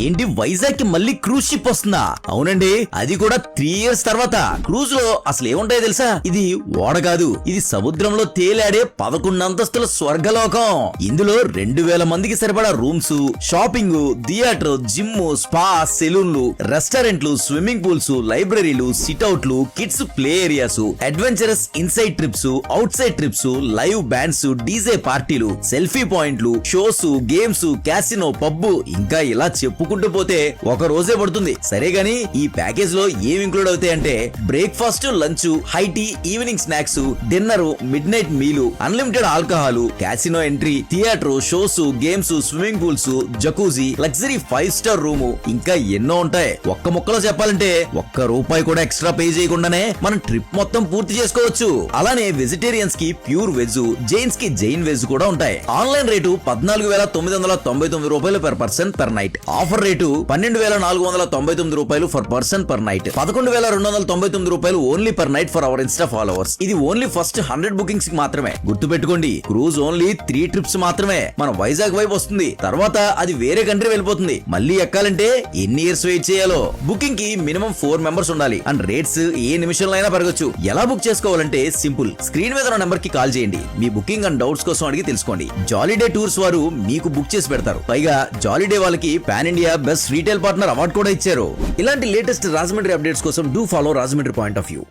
ఏంటి వైజాగ్ కి మళ్ళీ క్రూజ్ షిప్ వస్తుందా? అవునండి, అది కూడా 3 years తర్వాత. క్రూజ్ లో అసలు ఏముంటాయో తెలుసా? ఇది ఓడ కాదు, ఇది సముద్రంలో తేలాడే 11 అంతస్తుల స్వర్గలోకం. ఇందులో 2000 మందికి సరిపడా rooms, shopping, theatre, gym, spa, సెలూన్లు, రెస్టారెంట్లు, స్విమ్మింగ్ పూల్స్, లైబ్రరీలు, సిట్అవుట్లు, kids play areas, adventurous inside trips, outside trips, live bands, DJ పార్టీలు, సెల్ఫీ పాయింట్లు, షోస్, గేమ్స్, క్యాసినో, పబ్, ఇంకా ఇలా చెప్పుకుంటూ పోతే ఒక రోజే పడుతుంది. సరే గాని ఈ ప్యాకేజ్ లో ఏం ఇంక్లూడ్ అవుతాయంటే breakfast, lunch, high tea, evening snacks, dinner, midnight మీలు, unlimited alcohol, casino entry, theatre, shows, games, swimming pools, jacuzzi, luxury 5-star room, ఇంకా ఎన్నో ఉంటాయి. ఒక్క ముక్కలో చెప్పాలంటే ₹1 కూడా ఎక్స్ట్రా పే చేయకుండానే మనం ట్రిప్ మొత్తం పూర్తి చేసుకోవచ్చు. అలానే వెజిటేరియన్స్ కి ప్యూర్ వెజ్, జైన్స్ కి జైన్ వెజ్ కూడా ఉంటాయి. Online rate ₹14,999 per person per night. Offer rate ₹12,499 per person per night. ₹11,299 only per night for our Insta followers. ఇది ఓన్లీ ఫస్ట్ 100 బుకింగ్స్ కి మాత్రమే. గుర్తు పెట్టుకోండి, క్రూజ్ ఓన్లీ 3 trips మాత్రమే. మన వైజాగ్ వైపు వస్తుంది, తర్వాత అది వేరే కంట్రీ వెళ్ళిపోతుంది. మళ్ళీ ఎక్కాలంటే ఎన్ని ఇయర్స్ వెయిట్ చేయాలో. బుకింగ్ కి మినిమం 4 members ఉండాలి అండ్ రేట్స్ ఏ నిమిషంలో అయినా పెరగచ్చు. ఎలా బుక్ చేసుకోవాలంటే సింపుల్, స్క్రీన్ మీద ఉన్న నెంబర్ కి కాల్ చేయండి. మీ బుకింగ్ అండ్ డౌట్స్ కోసం అడిగి తెలుసుకోండి. జాలీడే టూర్స్ వారు మీకు బుక్ చేసి పెడతారు. పైగా జాలీడే వాళ్ళకి pan India best retail partner award కూడా ఇచ్చారు. ఇలాంటి లేటెస్ట్ రాజమండ్రి అప్డేట్స్ కోసం do follow Rajahmundry point of view.